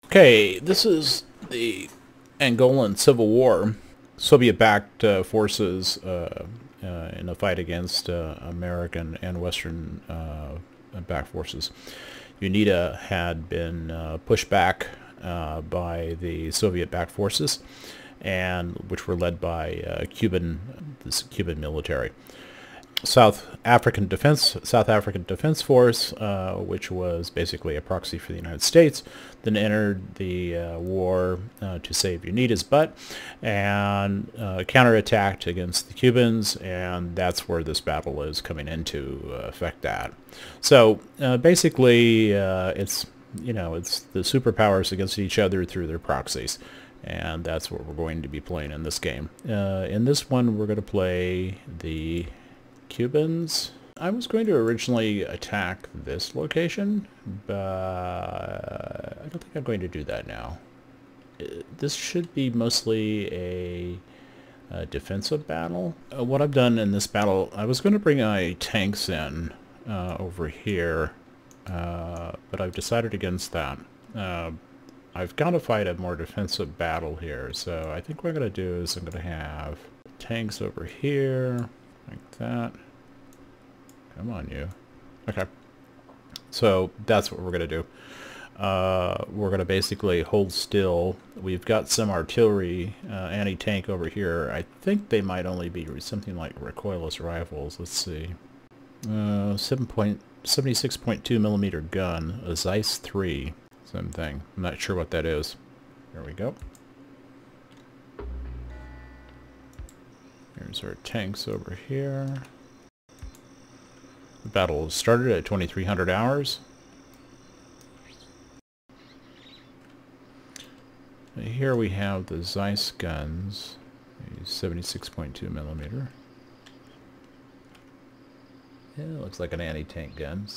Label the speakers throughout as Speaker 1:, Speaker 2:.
Speaker 1: Okay, this is the Angolan Civil War. Soviet-backed forces in a fight against American and Western backed forces. UNITA had been pushed back by the Soviet-backed forces, and which were led by the Cuban military. South African Defense Force, which was basically a proxy for the United States, then entered the war to save UNITA's butt and counterattacked against the Cubans, and that's where this battle is coming into effect at. So basically, it's the superpowers against each other through their proxies. And that's what we're going to be playing in this game. In this one, we're going to play the Cubans. I was going to originally attack this location, but I don't think I'm going to do that now. This should be mostly a defensive battle. What I've done in this battle, I was going to bring my tanks in over here, but I've decided against that. I've got to fight a more defensive battle here, so I think what I'm going to do is I'm going to have tanks over here, like that. Come on, you. Okay. So that's what we're going to do. We're going to basically hold still. We've got some artillery, anti-tank over here. I think they might only be something like recoilless rifles. Let's see. 76.2 millimeter gun, a Zeiss 3. Same thing. I'm not sure what that is. There we go. Here's our tanks over here. The battle started at 2300 hours. Here we have the Zeiss guns, 76.2 millimeter. Yeah, it looks like an anti-tank gun.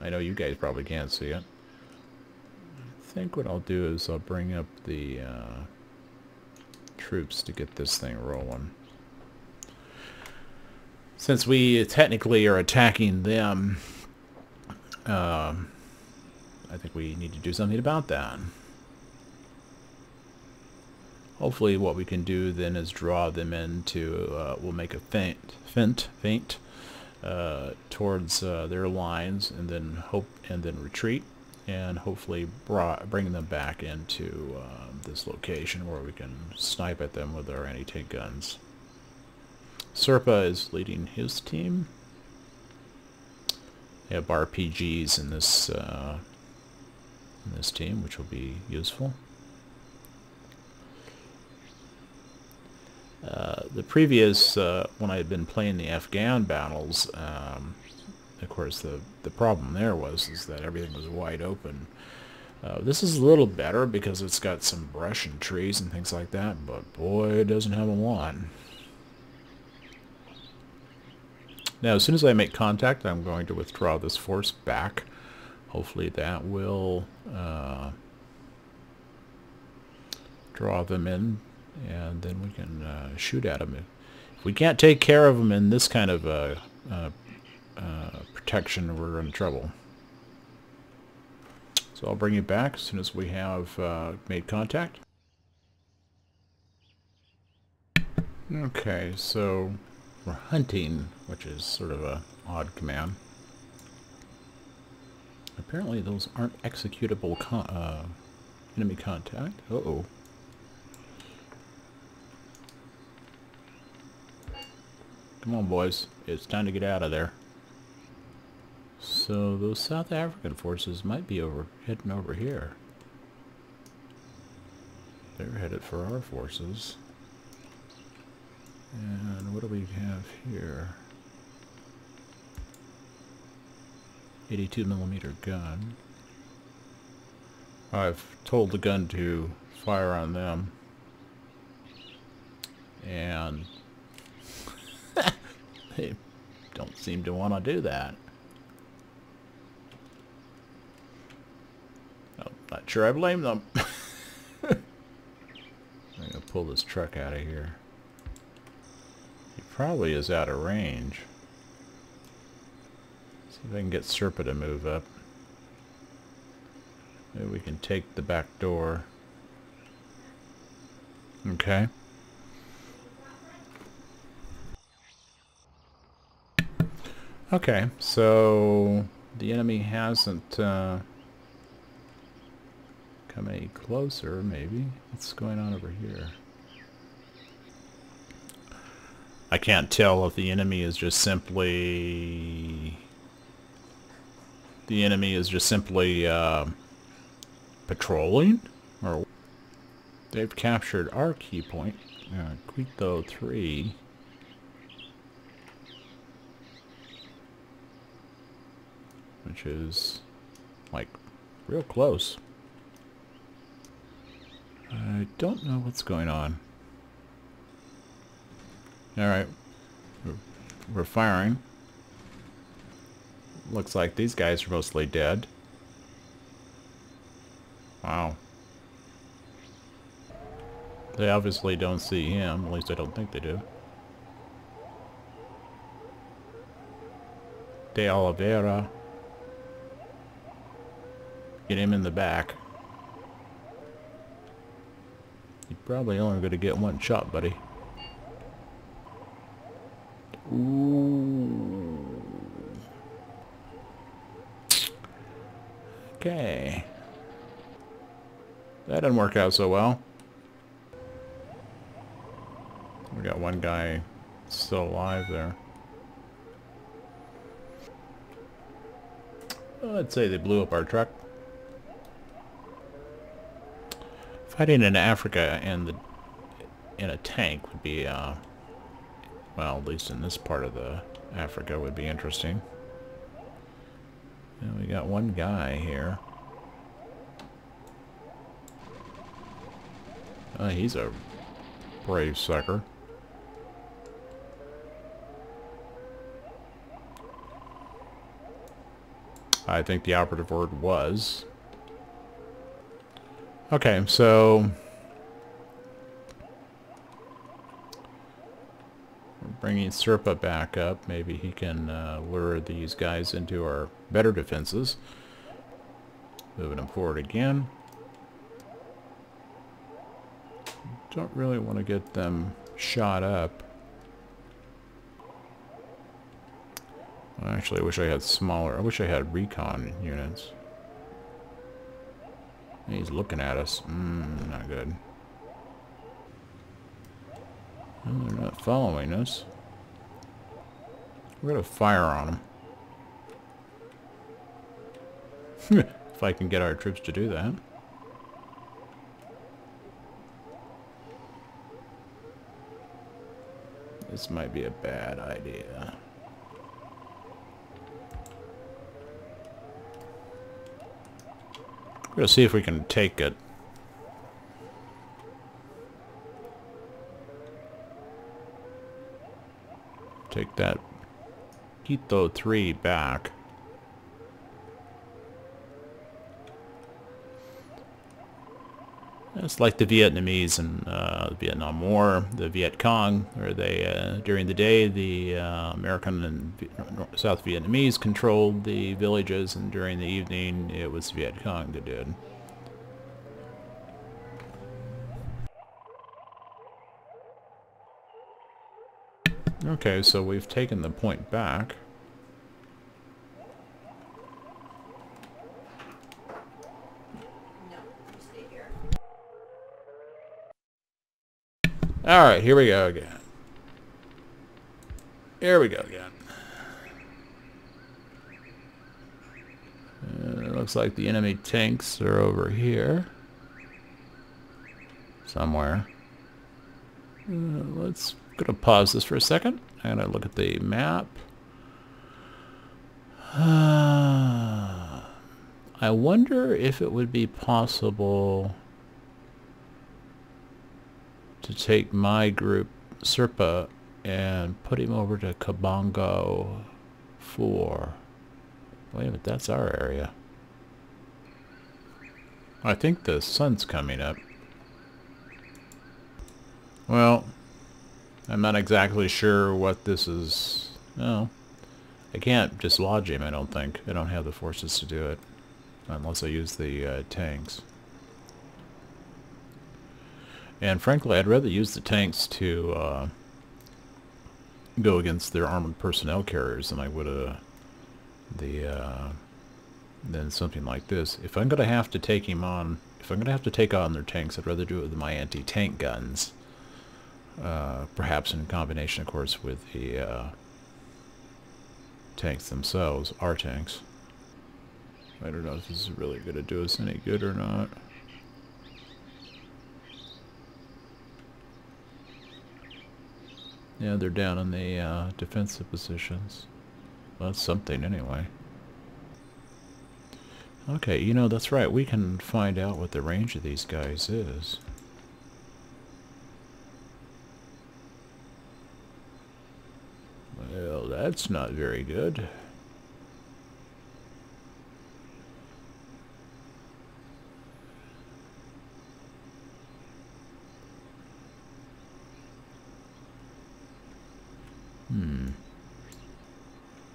Speaker 1: I know you guys probably can't see it. I think what I'll do is I'll bring up the troops to get this thing rolling. Since we technically are attacking them, I think we need to do something about that. Hopefully what we can do then is draw them into, we'll make a feint towards their lines, and then retreat, and hopefully bring them back into this location where we can snipe at them with our anti-tank guns. Serpa is leading his team. They have RPGs in this team, which will be useful. The previous, when I had been playing the Afghan battles, of course the problem there is that everything was wide open. This is a little better because it's got some brush and trees and things like that, but boy, it doesn't have a lot. Now, as soon as I make contact, I'm going to withdraw this force back. Hopefully that will draw them in, and then we can shoot at them. If we can't take care of them in this kind of protection, we're in trouble. So I'll bring you back as soon as we have made contact. Okay, so we're hunting, which is sort of a odd command. Apparently those aren't executable enemy contact. Uh-oh. Come on, boys. It's time to get out of there. So those South African forces might be heading over here. They're headed for our forces. And what do we have here? 82 millimeter gun. I've told the gun to fire on them. And they don't seem to want to do that. Oh, not sure I blame them. I'm going to pull this truck out of here. He probably is out of range. See if I can get Serpa to move up. Maybe we can take the back door. Okay. Okay, so the enemy hasn't come any closer, maybe. What's going on over here? I can't tell if the enemy is just simply... The enemy is just simply patrolling? Or they've captured our key point. Quito 3. Which is, like, real close. I don't know what's going on. Alright. We're firing. Looks like these guys are mostly dead. Wow. They obviously don't see him. At least I don't think they do. De Oliveira. Get him in the back. You're probably only going to get one shot, buddy. Ooh. Okay. That didn't work out so well. We got one guy still alive there. Well, I'd say they blew up our truck. Fighting in Africa and in a tank would be, well, at least in this part of the Africa would be interesting. And we got one guy here. He's a brave sucker. I think the operative word was. Okay, so we're bringing Serpa back up. Maybe he can lure these guys into our better defenses. Moving them forward again. Don't really want to get them shot up. Actually, I wish I had smaller. I wish I had recon units. He's looking at us. Not good. Well, they're not following us. We're gonna fire on them. If I can get our troops to do that. This might be a bad idea. We're gonna see if we can take it. Take that Quito 3 back. It's like the Vietnamese in the Vietnam War, the Viet Cong, where they, during the day, the American and South Vietnamese controlled the villages, and during the evening, it was Viet Cong that did. Okay, so we've taken the point back. Alright, here we go again. Here we go again. It looks like the enemy tanks are over here. Somewhere. Let's gonna pause this for a second. I'm gonna look at the map. I wonder if it would be possible to take my group, Serpa, and put him over to Kabongo 4. Wait a minute, that's our area. I think the sun's coming up. Well, I'm not exactly sure what this is. No, I can't dislodge him, I don't think. I don't have the forces to do it. unless I use the tanks. And frankly, I'd rather use the tanks to go against their armored personnel carriers than I would than something like this. If I'm going to have to take him on, if I'm going to have to take on their tanks, I'd rather do it with my anti-tank guns. Perhaps in combination, of course, with the tanks themselves, our tanks. I don't know if this is really going to do us any good or not. Yeah, they're down in the defensive positions. Well, that's something anyway. Okay, you know, that's right. We can find out what the range of these guys is. Well, that's not very good.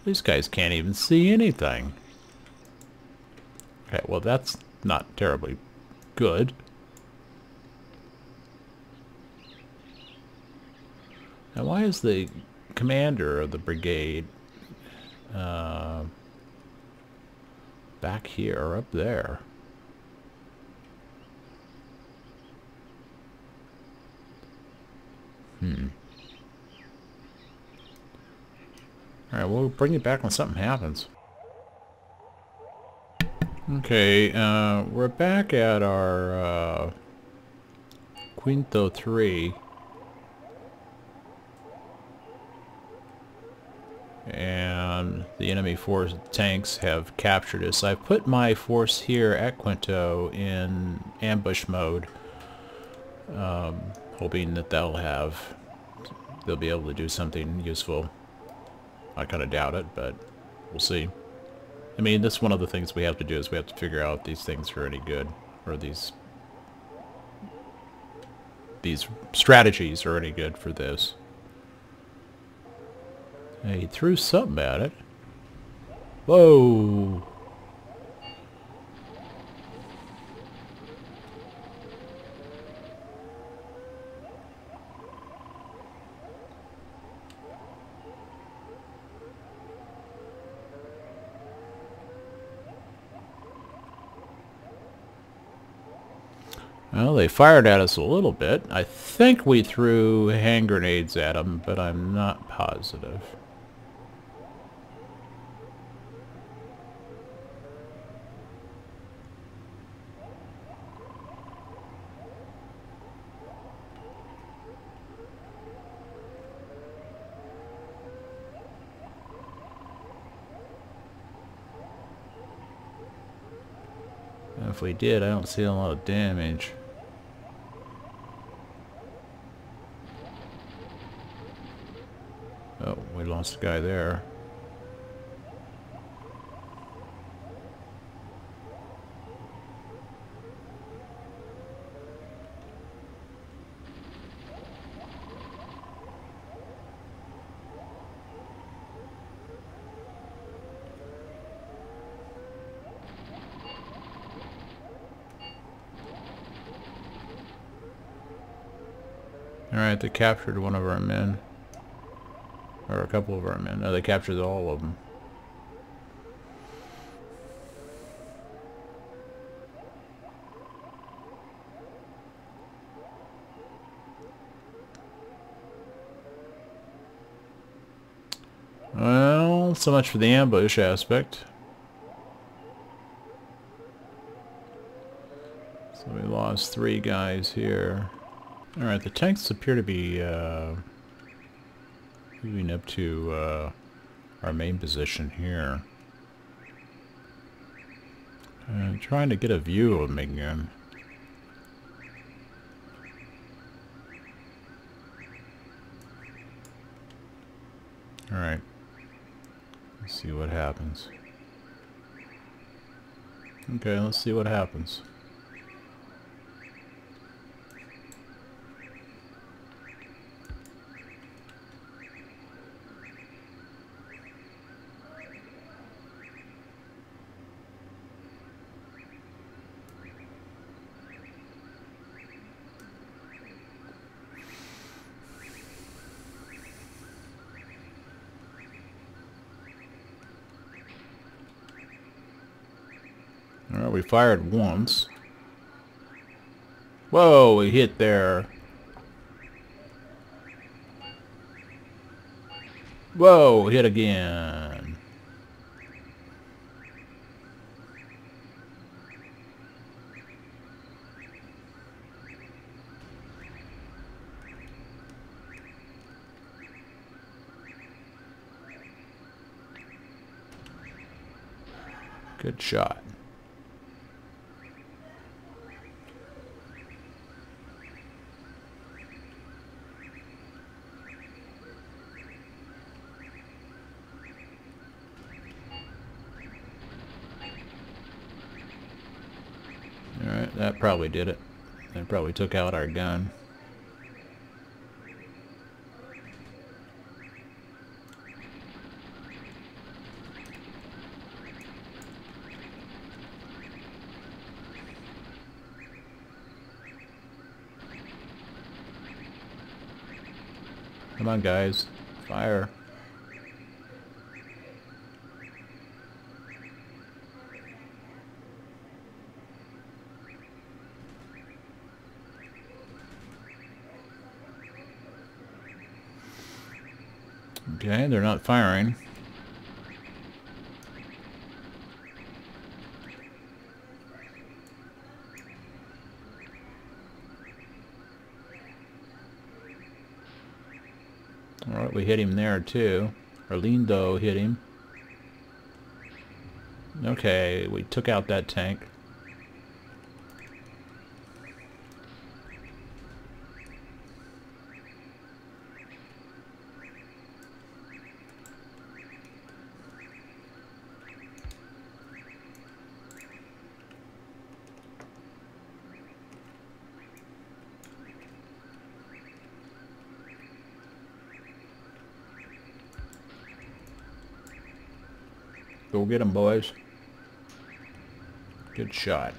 Speaker 1: These guys can't even see anything. Okay, well that's not terribly good. Now why is the commander of the brigade back here or up there? Alright, we'll bring it back when something happens. Okay, we're back at our Quinto 3. And the enemy force tanks have captured us. I've put my force here at Quinto in ambush mode, hoping that they'll be able to do something useful. I kind of doubt it, but we'll see. I mean, that's one of the things we have to do, is we have to figure out if these things are any good, or these strategies are any good for this. Hey, he threw something at it. Whoa! Well, they fired at us a little bit. I think we threw hand grenades at them, but I'm not positive. And if we did, I don't see a lot of damage. Oh, we lost a guy there. Alright, they captured one of our men. Or a couple of our men. No, they captured all of them. Well, so much for the ambush aspect. So we lost 3 guys here. Alright, the tanks appear to be moving up to our main position here. I'm trying to get a view of them again. Alright. Let's see what happens. Okay, let's see what happens. we fired once. Whoa, we hit there. Whoa, hit again. Good shot. Alright, that probably did it. That probably took out our gun. Come on, guys. Fire. Okay, they're not firing. Alright, we hit him there too. Or Lindo hit him. Okay, we took out that tank. Go get them, boys. Good shot.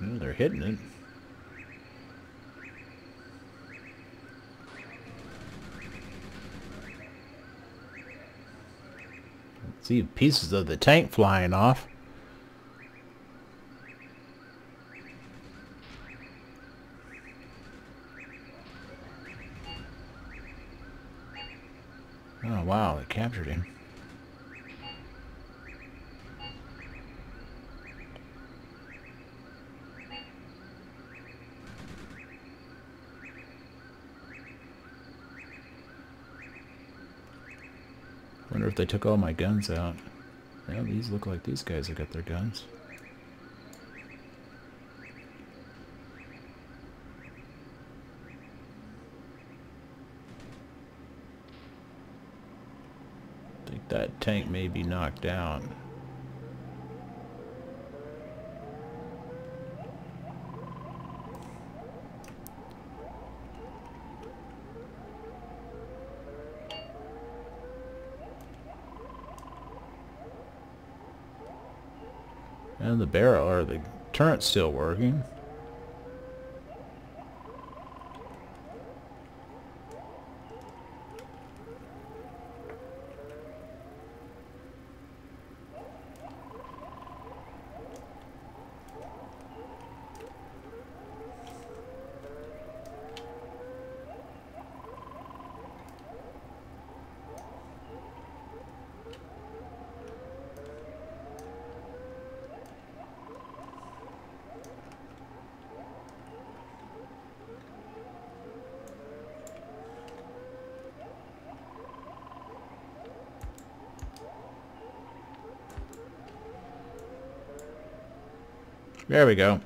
Speaker 1: Well, they're hitting it. See pieces of the tank flying off. Oh wow, they captured him. Wonder if they took all my guns out. Yeah, these look like these guys have got their guns. I think that tank may be knocked out. And the barrel, or the turret's still working. There we go.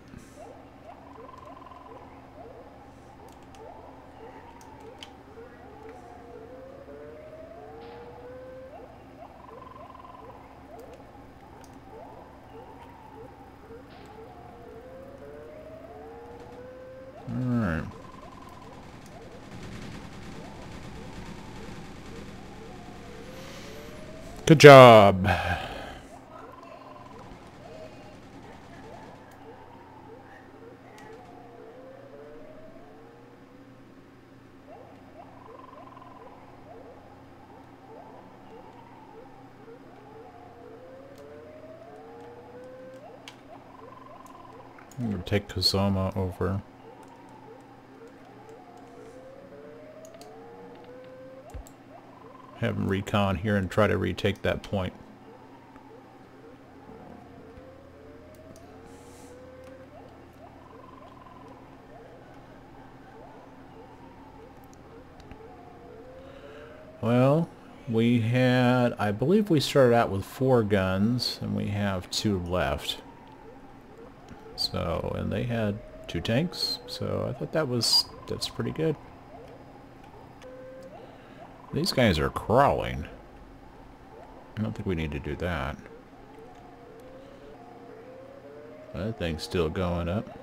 Speaker 1: Alright. Good job. I'm going to take Kazama over. Have him recon here and try to retake that point. Well, we had, I believe we started out with 4 guns, and we have 2 left. So, and they had 2 tanks, so I thought that's pretty good. These guys are crawling. I don't think we need to do that. That thing's still going up.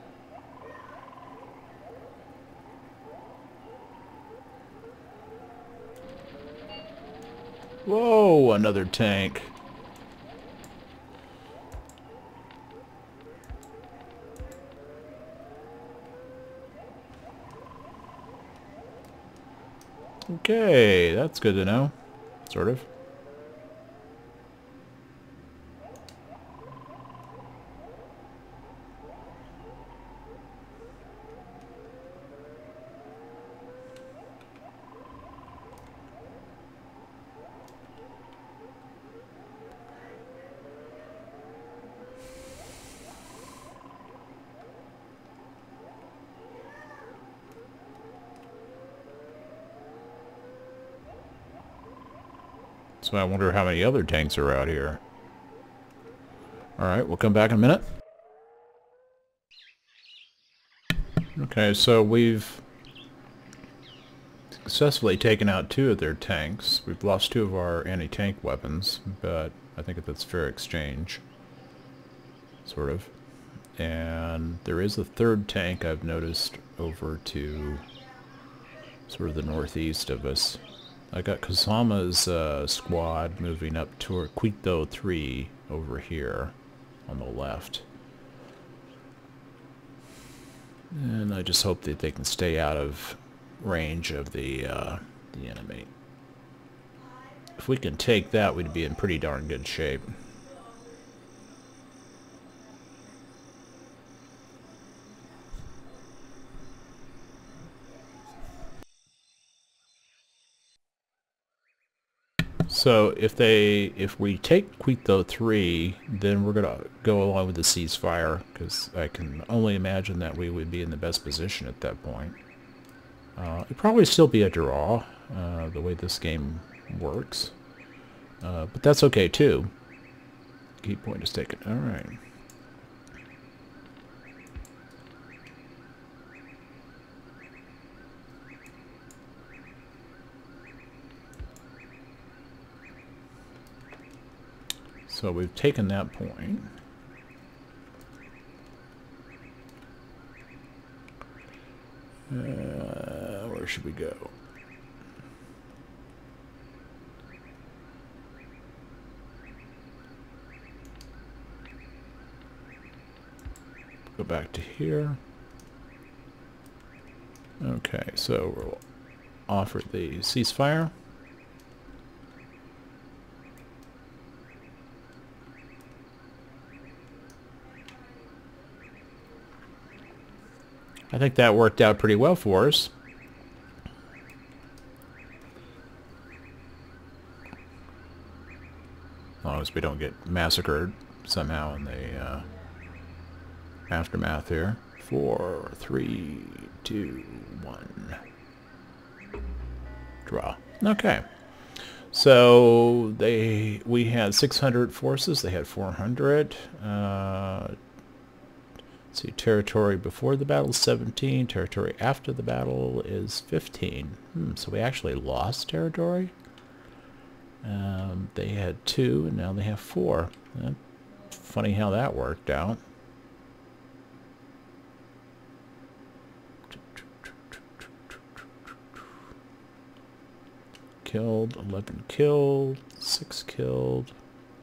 Speaker 1: Whoa, another tank. Okay, that's good to know. Sort of. So I wonder how many other tanks are out here. Alright, we'll come back in a minute. Okay, so we've successfully taken out 2 of their tanks. We've lost 2 of our anti-tank weapons, but I think that's fair exchange. Sort of. And there is a 3rd tank I've noticed over to sort of the northeast of us. I got Kazama's squad moving up toward Quito 3 over here on the left. And I just hope that they can stay out of range of the enemy. If we can take that, we'd be in pretty darn good shape. So if we take Quito 3, then we're gonna go along with the ceasefire, because I can only imagine that we would be in the best position at that point. It'd probably still be a draw, the way this game works, but that's okay too. Key point is taken. All right. So we've taken that point. Where should we go? Go back to here. Okay, so we'll offer the ceasefire. I think that worked out pretty well for us. As long as we don't get massacred somehow in the aftermath here. 4, 3, 2, 1. Draw. Okay. So we had 600 forces. They had 400. Let's see, territory before the battle is 17. Territory after the battle is 15. So we actually lost territory. They had 2, and now they have 4. Funny how that worked out. Killed, 11 killed, 6 killed.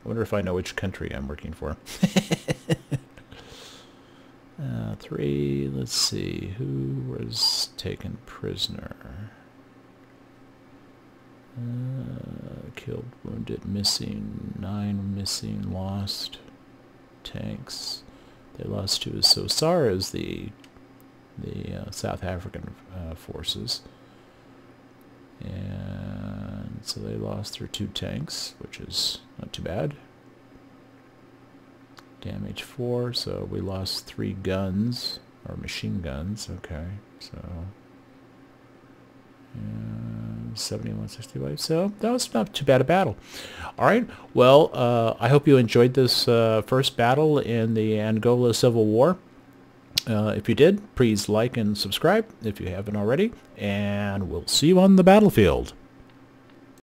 Speaker 1: I wonder if I know which country I'm working for. 3, let's see, who was taken prisoner? Killed, wounded, missing, 9 missing, lost. Tanks. They lost to SOSAR, the South African forces. And so they lost their 2 tanks, which is not too bad. Damage 4, so we lost 3 guns, or machine guns, okay, so 71, 65, so that was not too bad a battle. Alright, well, I hope you enjoyed this first battle in the Angola Civil War. If you did, please like and subscribe if you haven't already, and we'll see you on the battlefield.